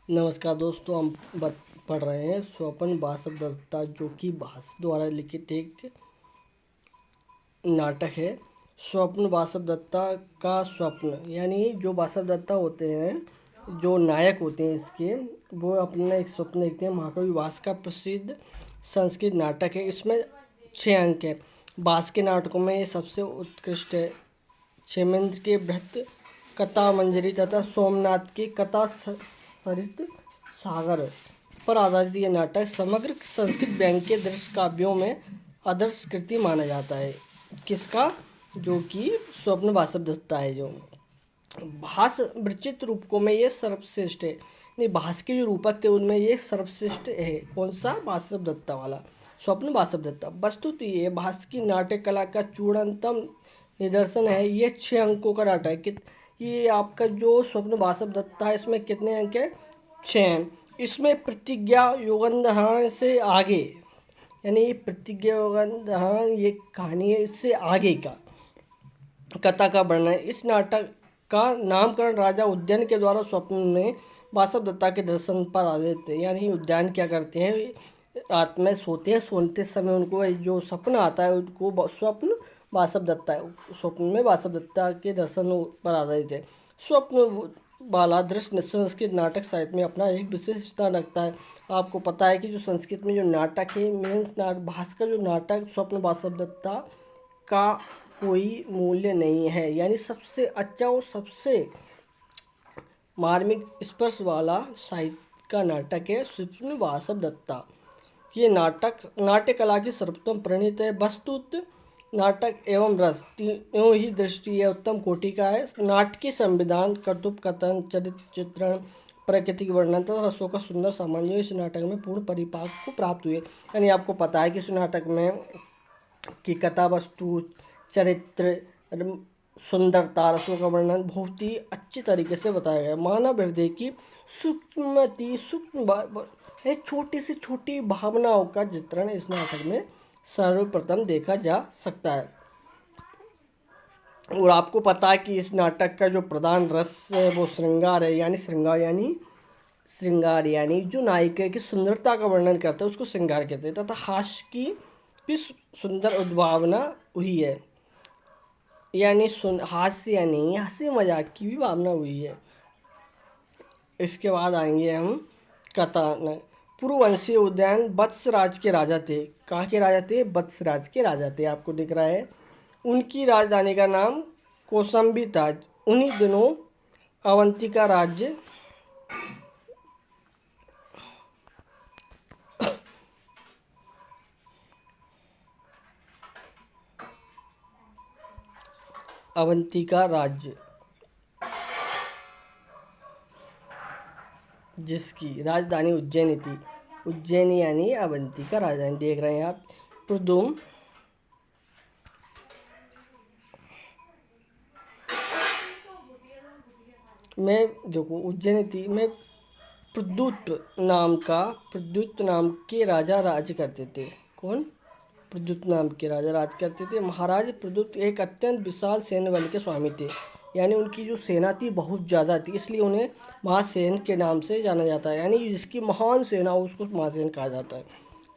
नमस्कार दोस्तों, हम पढ़ रहे हैं स्वप्न वासव दत्ता, जो कि भास द्वारा लिखित एक नाटक है। स्वप्न वासव दत्ता का स्वप्न, यानी जो वासव दत्ता होते हैं, जो नायक होते हैं इसके, वो अपना एक स्वप्न देखते हैं। महाकवि भास का प्रसिद्ध संस्कृत नाटक है। इसमें 6 अंक है। भास के नाटकों में ये सबसे उत्कृष्ट है। क्षेमेंद्र के बृहत कथा मंजरी तथा सोमनाथ की कथा सरित सागर पर आधारित यह नाटक समग्र संस्कृत व्यंग्य के दृश्य काव्यों में आदर्श कृति माना जाता है। किसका? जो कि स्वप्न वासव दत्ता है। जो भास विचित रूपकों में ये सर्वश्रेष्ठ है। नहीं, भास के जो रूपक थे उनमें ये सर्वश्रेष्ठ है। कौन सा? वासव दत्ता वाला, स्वप्न वासव दत्ता। वस्तुतः ये भास की नाट्य कला का चूड़ान्तम निदर्शन है। ये 6 अंकों का नाटक है। ये आपका जो स्वप्न वासव दत्ता है, इसमें कितने अंक है? 6। इसमें प्रतिज्ञा योगंधरण से आगे, यानी प्रतिज्ञा योगंधरण ये कहानी है, इससे आगे का कथा का वर्णन। इस नाटक का नामकरण राजा उद्यान के द्वारा स्वप्न में वासव दत्ता के दर्शन पर आधारित है। यानी उद्यान क्या करते हैं, रात में सोते हैं, सोते समय उनको जो सपना आता है उनको स्वप्न वासव दत्ता है। स्वप्न में वासव दत्ता के दर्शन पर आधारित है। स्वप्न वाला दृश्य संस्कृत नाटक साहित्य में अपना एक विशेष स्थान रखता है। आपको पता है कि जो संस्कृत में जो नाटक है, मेन भास का जो नाटक स्वप्न वासव दत्ता का कोई मूल्य नहीं है। यानी सबसे अच्छा और सबसे मार्मिक स्पर्श वाला साहित्य का नाटक है स्वप्न वासव दत्ता। ये नाटक नाट्य कला की सर्वोत्तम प्रणीत है। वस्तुत नाटक एवं रस तीनों ही दृष्टि है उत्तम कोटि का है। नाटकीय संविधान, कर्तव्य कथन, चरित्र चित्रण, प्राकृतिक वर्णन तथा रसों का सुंदर सामंजस्य इस नाटक में पूर्ण परिपाक को प्राप्त हुए। यानी आपको पता है कि इस नाटक में की कथा वस्तु, चरित्र, सुंदरता, रसों का वर्णन बहुत ही अच्छी तरीके से बताया गया है। मानव हृदय की सूक्ष्म छोटी से छोटी भावनाओं का चित्रण इस नाटक में सर्वप्रथम देखा जा सकता है। और आपको पता है कि इस नाटक का जो प्रधान रस है वो श्रृंगार है। यानी श्रृंगार यानी जो नायिका की सुंदरता का वर्णन करता है उसको श्रृंगार कहते हैं। तथा हास्य की भी सुंदर उद्भावना हुई है। यानी हास्य यानी हंसी मजाक की भी भावना हुई है। इसके बाद आएंगे हम कथा। पूर्ववंशीय उद्यान वत्सराज के राजा थे। कहाँ के राजा थे? वत्सराज के राजा थे। आपको दिख रहा है। उनकी राजधानी का नाम कौसंबी था। उन्हीं दिनों अवंतिका राज्य जिसकी राजधानी उज्जैनी थी। उज्जैनी यानी अवंतिका राजधानी। देख रहे हैं आप। प्रदुम में देखो उज्जैनी थी में प्रद्युत नाम के राजा राज करते थे। कौन? प्रद्युत नाम के राजा राज करते थे। महाराज प्रद्युत एक अत्यंत विशाल सैन्य बल के स्वामी थे। यानी उनकी जो सेना थी बहुत ज़्यादा थी, इसलिए उन्हें महासेन के नाम से जाना जाता है। यानी जिसकी महान सेना हो उसको महासेन कहा जाता है।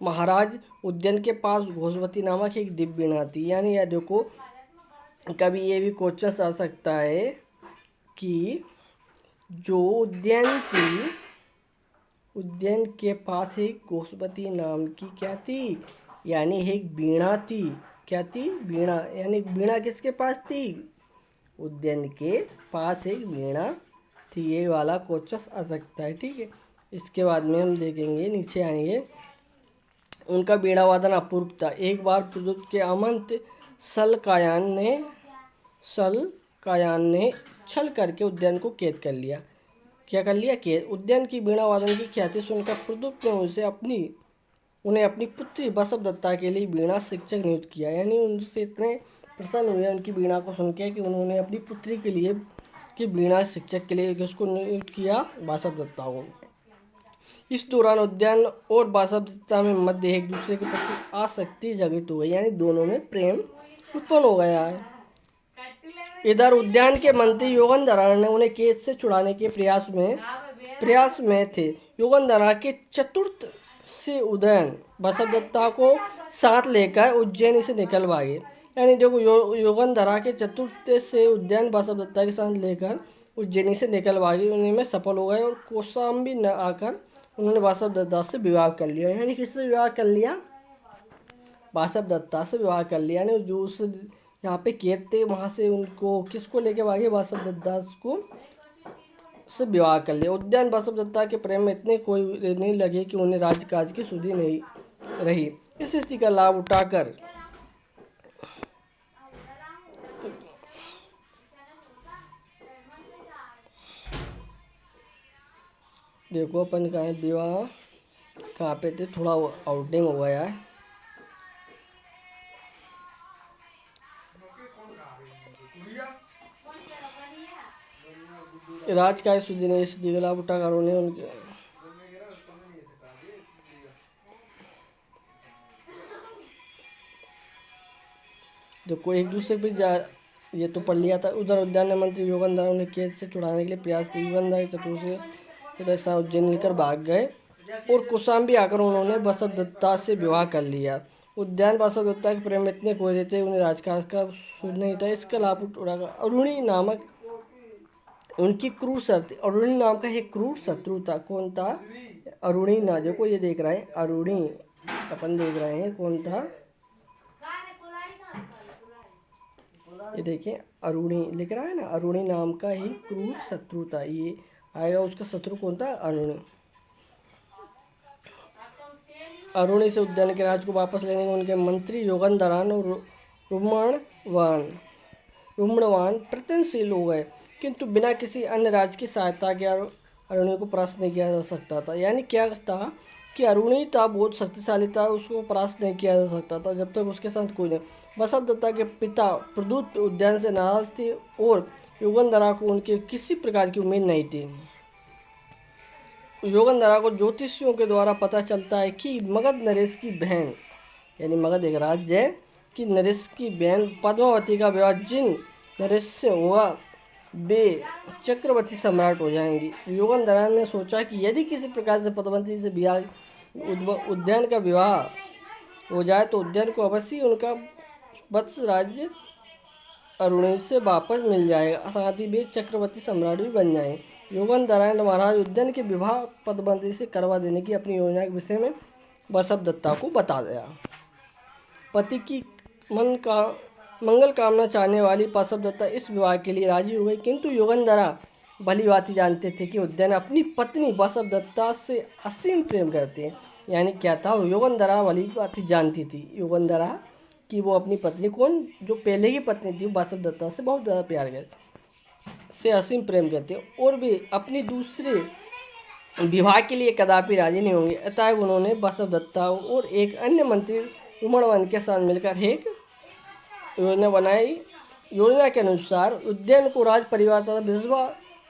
महाराज उद्यान के पास घोषवती नामक एक दिव्य वीणा थी। यानी यह देखो, कभी ये भी क्वेश्चन आ सकता है कि जो उद्यान के पास एक घोषवती नाम की क्या थी? यानी एक वीणा थी। क्या थी? वीणा। यानी वीणा किसके पास थी? उद्यान के पास एक वीणा थी। ये वाला क्वेश्चन आ सकता है। ठीक है। इसके बाद में हम देखेंगे, नीचे आएंगे। उनका वीणा वादन अपूर्व था। एक बार प्रद्युत के अमंत सलकायान ने छल करके उद्यान को कैद कर लिया। क्या कर लिया? कैद। उद्यान की वीणा वादन की ख्याति सुनकर प्रद्युत ने उन्हें अपनी पुत्री बसव दत्ता के लिए वीणा शिक्षक नियुक्त किया। यानी उनसे इतने प्रसन्न हुए उनकी वीणा को सुन के कि उन्होंने अपनी पुत्री के लिए कि वीणा शिक्षक के लिए उसको नियुक्त किया, बसव दत्ता को। इस दौरान उद्यान और बसव दत्ता में मध्य एक दूसरे के प्रति आसक्ति जगित हो गई। यानी दोनों में प्रेम उत्पन्न हो गया है। इधर उद्यान के मंत्री योगेंद्र ने उन्हें कैद से छुड़ाने के प्रयास में प्रयास में थे। युगंधरा के चतुर्थ से उदयन बसवदत्ता को साथ लेकर उज्जैन से निकल भागे। यानी देखो युगंधरा के चतुर्थ से उद्यान बसवदत्ता के साथ लेकर उज्जैनी से निकल भागे, उन्हीं में सफल हो गए और कौशाम्बी न आकर उन्होंने बसवदत्ता से विवाह कर लिया। यानी किससे विवाह कर लिया? बसवदत्ता से विवाह कर लिया। यानी जो उस यहाँ पे कैद थे वहाँ से उनको किसको लेके भागे? बसवदत्ता को से विवाह कर लिया। उद्यान बसवदत्ता के प्रेम में इतने कोई नहीं लगे कि उन्हें राजकाज की सुधि नहीं रही। इस स्थिति का लाभ उठाकर देखो अपन का विवाह कहाँ पे थे, थोड़ा आउटिंग हो गया है। राजकाज सुधि ने स्थिति का लाभ उठाकर उन्हें उनके देखो एक दूसरे पे जा ये तो पढ़ लिया था। उधर उद्यान मंत्री युगंधरा उन्हें कैद से छुड़ाने के लिए प्रयास थे। युगंधरा के चतुर से उज्जैन लेकर भाग गए और कौशाम्बी आकर उन्होंने बसवदत्ता से विवाह कर लिया। उद्यान बसवदत्ता के प्रेम में इतने खोए थे उन्हें राजकाज का सुध नहीं था। इसका लाभ उठाकर अरुणी नामक उनकी क्रूर शत्रु, अरुणी नाम का एक क्रूर शत्रु था। कौन था? अरुणी ना, देखो ये देख रहे हैं अरुणी, अपन देख रहे हैं कौन था, ये देखिए अरुणी लिख रहा है ना, अरुणी नाम का ही क्रूर शत्रु था। ये आएगा उसका शत्रु कौन था? अरुणी। अरुणी से उद्यान के राज को वापस लेने के उनके मंत्री युगंधरान और रुमणवान प्रयत्नशील हो गए, किंतु बिना किसी अन्य राज्य की सहायता के अरुणी को परास्त नहीं किया जा सकता था। यानी क्या था कि अरुणी था बहुत शक्तिशाली था, उसको परास्त नहीं किया जा सकता था जब तक उसके साथ कोई नहीं। बसवदत्ता के पिता प्रद्युत उद्यान से नाराज थे और युगंधरा को उनके किसी प्रकार की उम्मीद नहीं थी। युगंधरा को ज्योतिषियों के द्वारा पता चलता है कि मगध नरेश की बहन, यानी मगध एक राज्य है, कि नरेश की बहन पद्मावती का विवाह जिन नरेश से होगा वे चक्रवर्ती सम्राट हो जाएंगी। युगंधरा ने सोचा कि यदि किसी प्रकार से पद्मावती से उद्यान का विवाह हो जाए तो उद्यान को अवश्य उनका वत्स राज्य अरुणी से वापस मिल जाएगा, साथ ही वे चक्रवर्ती सम्राट भी बन जाएंगे। युगंधरा ने महाराज उद्यान के विवाह पद्मावती से करवा देने की अपनी योजना के विषय में बसवदत्ता को बता दिया। पति की मंगल कामना चाहने वाली बसवदत्ता इस विवाह के लिए राजी हो गई, किंतु युगंधरा भली भांति जानते थे कि उद्यान अपनी पत्नी बसवदत्ता से असीम प्रेम करते हैं। यानी क्या था, युगंधरा भली भांति जानती थी युगंधरा कि वो अपनी पत्नी कौन, जो पहले की पत्नी थी बसवदत्ता से बहुत ज़्यादा प्यार करते, से असीम प्रेम करते और वे अपनी दूसरे विवाह के लिए कदापि राजी नहीं होंगे। अतः उन्होंने बसवदत्ता और एक अन्य मंत्री रुमणवान के साथ मिलकर एक योजना बनाई। योजना के अनुसार उद्यान को राज परिवार तथा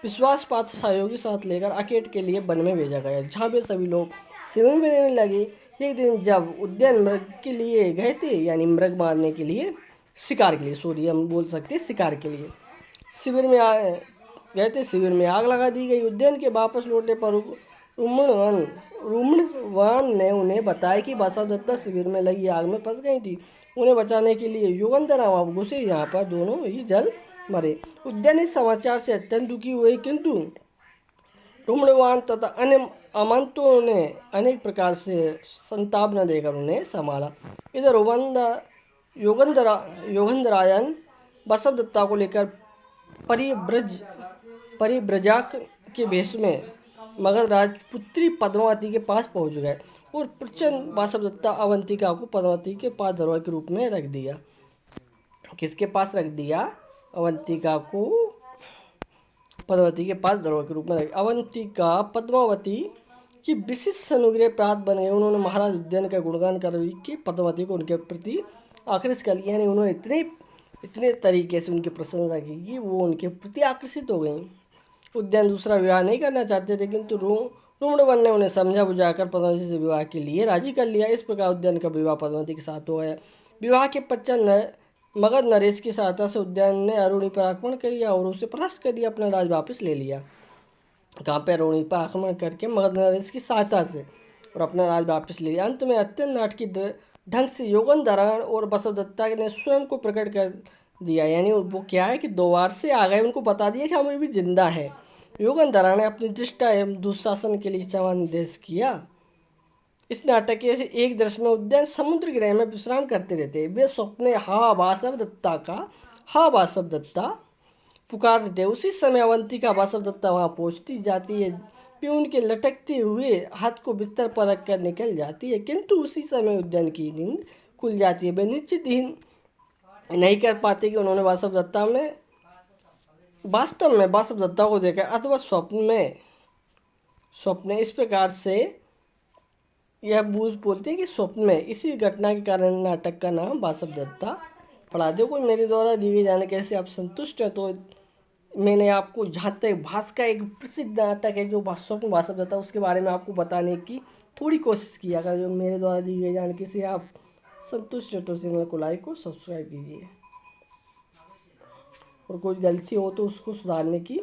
विश्वासपात्र सहयोगी साथ लेकर अकेट के लिए वन में भेजा गया, जहाँ वे सभी लोग शिविर में रहने लगे। एक दिन जब उद्यान मृग के लिए गए थे, यानी मृग मारने के लिए, शिकार के लिए, सॉरी हम बोल सकते हैं शिकार के लिए, शिविर में गए थे, शिविर में आग लगा दी गई। उद्यान के वापस लौटने पर रुमणवान ने उन्हें बताया कि बसवदत्ता शिविर में लगी आग में फंस गई थी। उन्हें बचाने के लिए युगंधरा वहाँ घुसे, यहाँ पर दोनों ही जल मरे। उद्यान इस समाचार से अत्यंत दुखी हुए, किंतु रुमणवान तथा अन्य अमंतों ने अनेक प्रकार से संताप न देकर उन्हें संभाला। इधर युगंधरायन बसवदत्ता को लेकर परिव्रजक के भेष में मगध राजपुत्री पद्मावती के पास पहुंच गए और प्रचंड बसवदत्ता अवंतिका को पद्मावती के पास धरोहर के रूप में रख दिया। किसके पास रख दिया? अवंतिका को पद्मावती के पास धरोहर के रूप में रख। अवंतिका पद्मावती की विशिष्ट अनुग्रह प्राप्त बन गए। उन्होंने महाराज उद्यान का गुणगान कर के पद्मावती को उनके प्रति आकर्षित कर लिया। यानी उन्होंने इतने तरीके से उनकी प्रशंसा की कि वो उनके प्रति आकर्षित हो गई। उद्यान दूसरा विवाह नहीं करना चाहते थे, किंतु रुमणवान ने उन्हें समझा बुझाकर पद्मावती से विवाह के लिए राजी कर लिया। इस प्रकार उद्यान का विवाह पद्मावती के साथ हो गया। विवाह के पश्चात मगध नरेश की सहायता से उद्यान ने अरुणी पर आक्रमण किया और उसे परास्त कर दिया, अपना राज वापस ले लिया। कांपे रोहिणी पर आक्रमण करके मगध नरेश की सहायता से और अपना राज वापस ले लिया। अंत में अत्यंत नाटकीय ढंग से योगन और बसवदत्ता ने स्वयं को प्रकट कर दिया। यानी वो क्या है कि 2 बार से आ गए, उनको बता दिया कि हम अभी जिंदा है। योगन ने अपनी दृष्टा एवं दुशासन के लिए क्षमा निर्देश किया। इस नाटक के एक दृश्य में उद्यान समुद्र ग्रह में विश्राम करते रहते हैं। वे स्वप्न हा वासव दत्ता पुकारते। उसी समय अवंतिका वासव दत्ता वहाँ पहुँचती जाती है। वे उनके लटकते हुए हाथ को बिस्तर पर रखकर निकल जाती है, किंतु उसी समय उद्यान की नींद खुल जाती है। वे निश्चित ही नहीं कर पाते कि उन्होंने वासव दत्ता को देखा अथवा स्वप्न इस प्रकार से यह बूझ बोलते हैं कि स्वप्न में। इसी घटना के कारण नाटक का नाम वासव दत्ता पड़ा। देखो, मेरे द्वारा दी गई जानकारी से आप संतुष्ट हैं तो मैंने आपको जहाँ तक भास का एक प्रसिद्ध नाटक है जो स्वप्न वासव दत्ता, उसके बारे में आपको बताने की थोड़ी कोशिश किया। अगर जो मेरे द्वारा दी गई जानकारी से आप संतुष्ट हैं तो चैनल को लाइक और सब्सक्राइब कीजिए और कोई गलती हो तो उसको सुधारने की